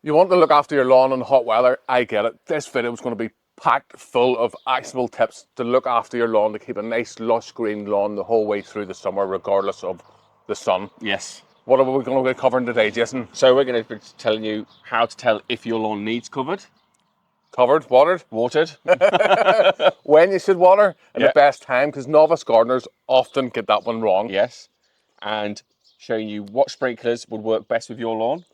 You want to look after your lawn in hot weather, I get it. This video is going to be packed full of actionable tips to look after your lawn, to keep a nice lush green lawn the whole way through the summer, regardless of the sun. Yes. What are we going to be covering today, Jason? So we're going to be telling you how to tell if your lawn needs covered. Covered, watered, when you should water, and the best time, because novice gardeners often get that one wrong. Yes. And showing you what sprinklers would work best with your lawn.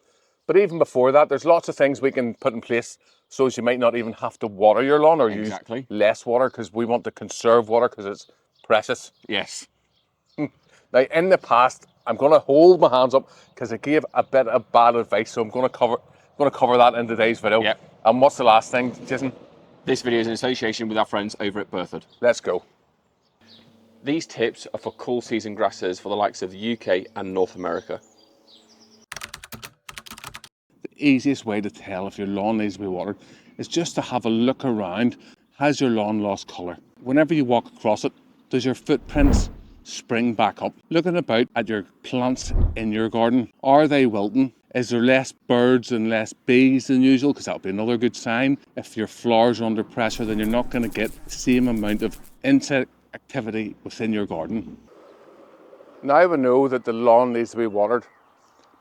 But even before that, there's lots of things we can put in place so as you might not even have to water your lawn or use less water, because we want to conserve water because it's precious. Yes. Now, in the past, I'm going to hold my hands up because I gave a bit of bad advice, so I'm going to cover that in today's video. Yep. And what's the last thing, Jason? This video is in association with our friends over at Berthoud. Let's go. These tips are for cool season grasses for the likes of the UK and North America. The easiest way to tell if your lawn needs to be watered is just to have a look around. Has your lawn lost colour? Whenever you walk across it, does your footprints spring back up? Looking about at your plants in your garden, are they wilting? Is there less birds and less bees than usual? Because that would be another good sign. If your flowers are under pressure, then you're not going to get the same amount of insect activity within your garden. Now we know that the lawn needs to be watered.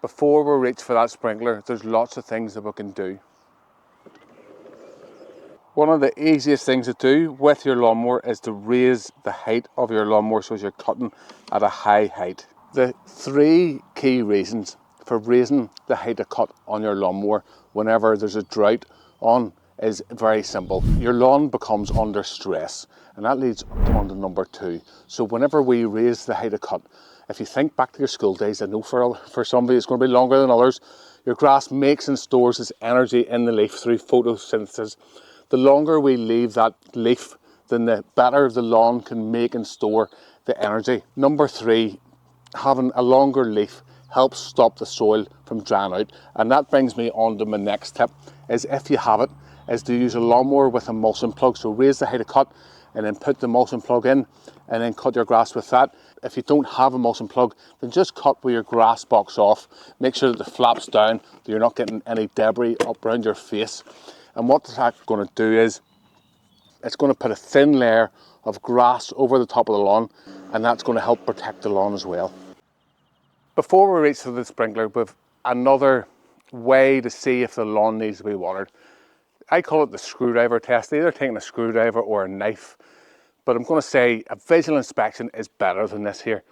Before we reach for that sprinkler, there's lots of things that we can do. One of the easiest things to do with your lawnmower is to raise the height of your lawnmower so as you're cutting at a high height. The three key reasons for raising the height of cut on your lawnmower whenever there's a drought on is very simple. Your lawn becomes under stress, and that leads on to number two. So whenever we raise the height of cut, if you think back to your school days, I know for somebody it's going to be longer than others, your grass makes and stores its energy in the leaf through photosynthesis. The longer we leave that leaf, then the better the lawn can make and store the energy. Number three, having a longer leaf helps stop the soil from drying out. And that brings me on to my next tip, is if you have it, is to use a lawnmower with a mulching plug. So raise the height of cut and then put the mulching plug in and then cut your grass with that. If you don't have a mulching plug, then just cut with your grass box off. Make sure that the flap's down, that you're not getting any debris up around your face. And what that's going to do is, it's going to put a thin layer of grass over the top of the lawn, and that's going to help protect the lawn as well. Before we reach to the sprinkler, we've another way to see if the lawn needs to be watered. I call it the screwdriver test, either taking a screwdriver or a knife. But I'm going to say a visual inspection is better than this here.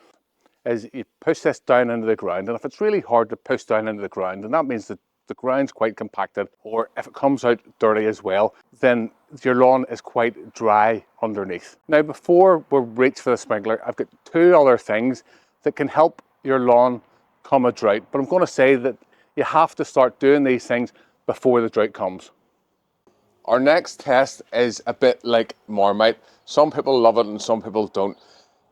Is you push this down into the ground, and if it's really hard to push down into the ground, then that means that the ground's quite compacted, or if it comes out dirty as well, then your lawn is quite dry underneath. Now, before we reach for the sprinkler, I've got two other things that can help your lawn come a drought, but I'm going to say that you have to start doing these things before the drought comes. Our next test is a bit like Marmite. Some people love it and some people don't.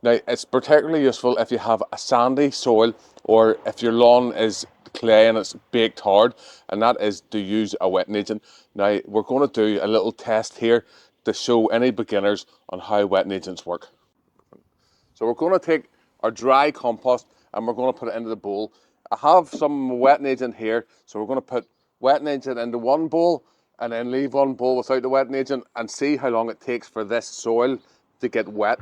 Now, it's particularly useful if you have a sandy soil or if your lawn is clay and it's baked hard, and that is to use a wetting agent. Now, we're going to do a little test here to show any beginners on how wetting agents work. So we're going to take our dry compost and we're going to put it into the bowl. I have some wetting agent here, so we're going to put wetting agent into one bowl and then leave one bowl without the wetting agent and see how long it takes for this soil to get wet.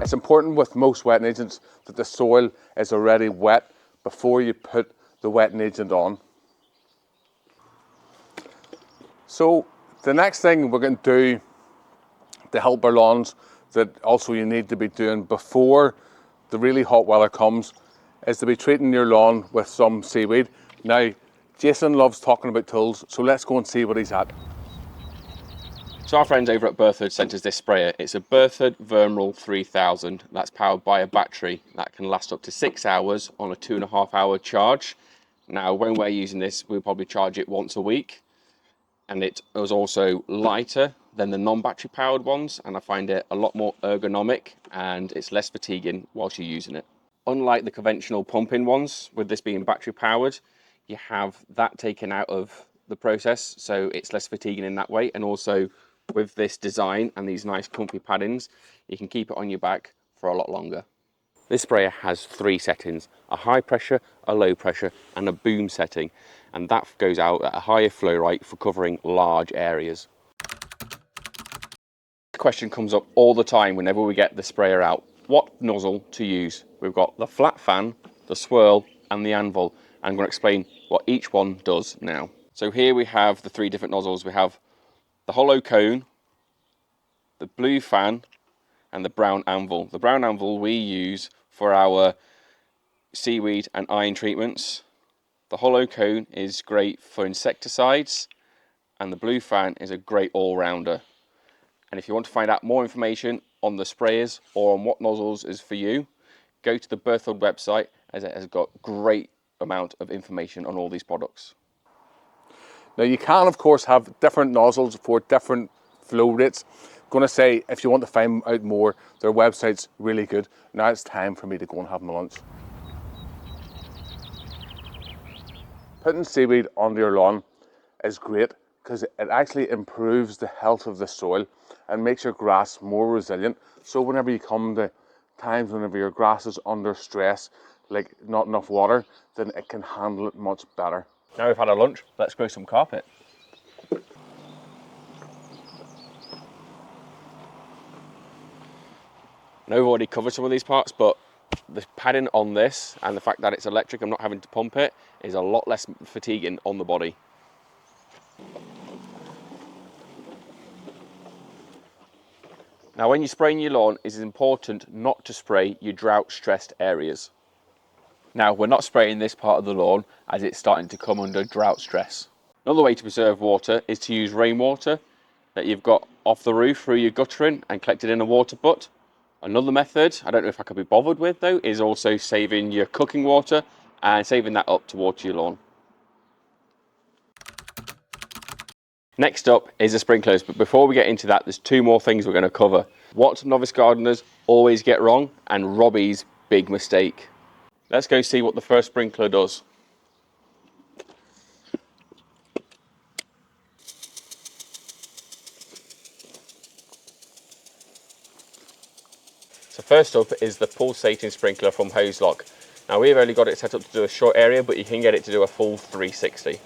It's important with most wetting agents that the soil is already wet before you put the wetting agent on. So the next thing we're going to do to help our lawns, that also you need to be doing before the really hot weather comes, is to be treating your lawn with some seaweed. Now, Jason loves talking about tools, so let's go and see what he's at. So our friends over at Berthoud sent us this sprayer. It's a Berthoud Vermeral 3000. That's powered by a battery that can last up to 6 hours on a 2.5 hour charge. Now, when we're using this, we'll probably charge it once a week, and it was also lighter than the non-battery powered ones, and I find it a lot more ergonomic and it's less fatiguing whilst you're using it. Unlike the conventional pumping ones, with this being battery powered, you have that taken out of the process, so it's less fatiguing in that way. And also with this design and these nice comfy paddings, you can keep it on your back for a lot longer. This sprayer has 3 settings: a high pressure, a low pressure and a boom setting, and that goes out at a higher flow rate for covering large areas. The question comes up all the time whenever we get the sprayer out: what nozzle to use? We've got the flat fan, the swirl and the anvil, and I'm going to explain what each one does now. So here we have the 3 different nozzles. We have the hollow cone, the blue fan and the brown anvil. The brown anvil we use for our seaweed and iron treatments. The hollow cone is great for insecticides, and the blue fan is a great all-rounder. And if you want to find out more information on the sprayers or on what nozzles is for you, go to the Berthold website, as it has got great amount of information on all these products. Now you can of course have different nozzles for different flow rates. I'm going to say, if you want to find out more, their website's really good. Now it's time for me to go and have my lunch. Putting seaweed on your lawn is great because it actually improves the health of the soil and makes your grass more resilient. So whenever you come to times whenever your grass is under stress, like not enough water, then it can handle it much better. Now we've had our lunch, let's grow some carpet. I know we've already covered some of these parts, but the padding on this and the fact that it's electric, I'm not having to pump it, is a lot less fatiguing on the body. Now when you're spraying your lawn, it's important not to spray your drought stressed areas. Now we're not spraying this part of the lawn as it's starting to come under drought stress. Another way to preserve water is to use rainwater that you've got off the roof through your guttering and collected in a water butt. Another method, I don't know if I could be bothered with though, is also saving your cooking water and saving that up to water your lawn. Next up is the sprinklers, but before we get into that, there's 2 more things we're going to cover. What novice gardeners always get wrong and Robbie's big mistake. Let's go see what the first sprinkler does. So first up is the pulsating sprinkler from Hoselock. Now we've only got it set up to do a short area, but you can get it to do a full 360.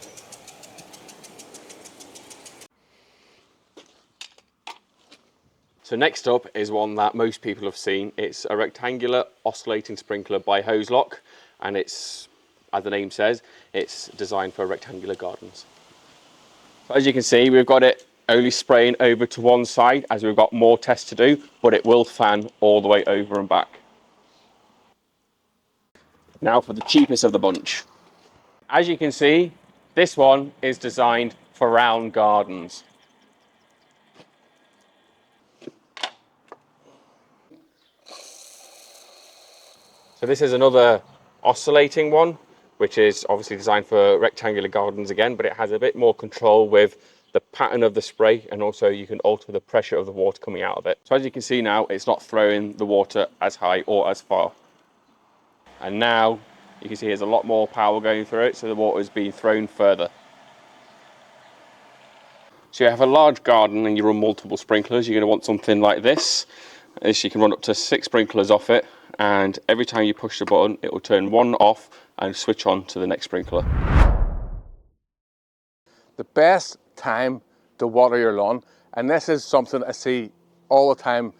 So next up is one that most people have seen. It's a rectangular oscillating sprinkler by Hoselock, and it's, as the name says, it's designed for rectangular gardens. So as you can see, we've got it only spraying over to one side as we've got more tests to do, but it will fan all the way over and back. Now for the cheapest of the bunch. As you can see, this one is designed for round gardens. So this is another oscillating one, which is obviously designed for rectangular gardens again, but it has a bit more control with the pattern of the spray, and also you can alter the pressure of the water coming out of it. So as you can see now, it's not throwing the water as high or as far. And now you can see there's a lot more power going through it, so the water is being thrown further. So you have a large garden and you run multiple sprinklers, you're going to want something like this. You can run up to 6 sprinklers off it, and every time you push the button it will turn one off and switch on to the next sprinkler. The best time to water your lawn, and this is something I see all the time,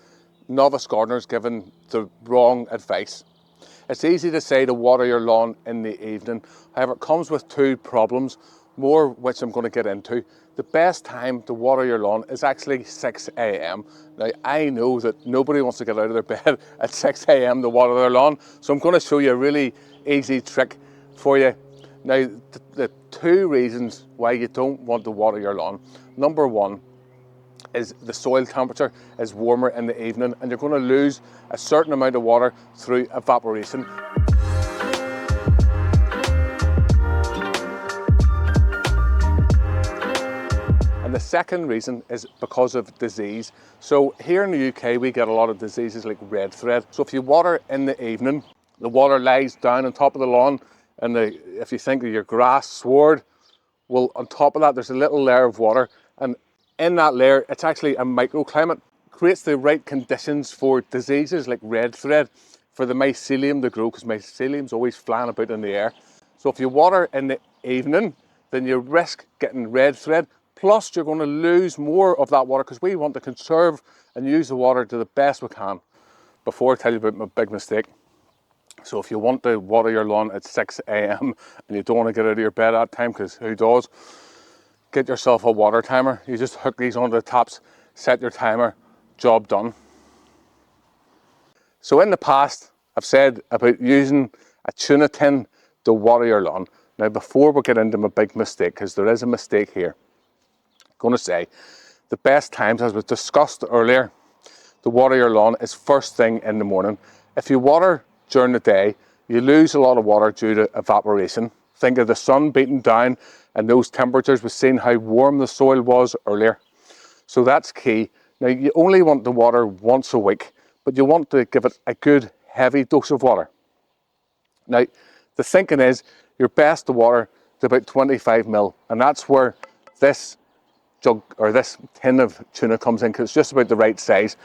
novice gardeners giving the wrong advice. It's easy to say to water your lawn in the evening, however it comes with 2 problems, more which I'm going to get into. The best time to water your lawn is actually 6 a.m. Now I know that nobody wants to get out of their bed at 6 a.m. to water their lawn, so I'm going to show you a really easy trick for you. Now the 2 reasons why you don't want to water your lawn. Number 1 is the soil temperature is warmer in the evening and you're going to lose a certain amount of water through evaporation. the second reason is because of disease. So here in the UK, we get a lot of diseases like red thread. So if you water in the evening, the water lies down on top of the lawn, and if you think of your grass sward, well, on top of that, there's a little layer of water, and in that layer, it's actually a microclimate, creates the right conditions for diseases like red thread, for the mycelium to grow, because mycelium's always flying about in the air. So if you water in the evening, then you risk getting red thread, plus you're going to lose more of that water, because we want to conserve and use the water to the best we can. Before I tell you about my big mistake, so if you want to water your lawn at 6 a.m. and you don't want to get out of your bed at that time, because who does, get yourself a water timer. You just hook these onto the taps, set your timer, job done. So in the past, I've said about using a tuna tin to water your lawn. Now before we get into my big mistake, because there is a mistake here, I'm going to say the best times, as was discussed earlier, to water your lawn is first thing in the morning. If you water during the day, you lose a lot of water due to evaporation. Think of the sun beating down and those temperatures. We've seen how warm the soil was earlier. So that's key. Now you only want the water once a week, but you want to give it a good heavy dose of water. Now the thinking is you're best to water to about 25 mil, and that's where this jug or this tin of tuna comes in, because it's just about the right size.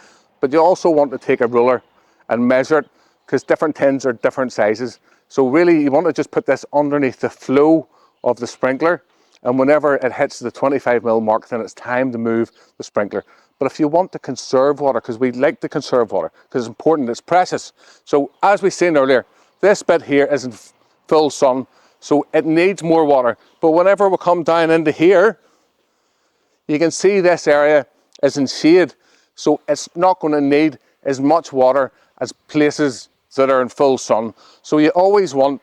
But you also want to take a ruler and measure it, because different tins are different sizes. So really you want to just put this underneath the flow of the sprinkler, and whenever it hits the 25 mil mark, then it's time to move the sprinkler. But if you want to conserve water, because we like to conserve water, because it's important, it's precious. So as we seen earlier, this bit here is in full sun, so it needs more water. But whenever we come down into here, you can see this area is in shade, so it's not going to need as much water as places that are in full sun. So you always want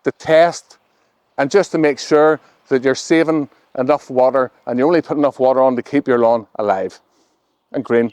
to test, and just to make sure that you're saving enough water and you only put enough water on to keep your lawn alive and green.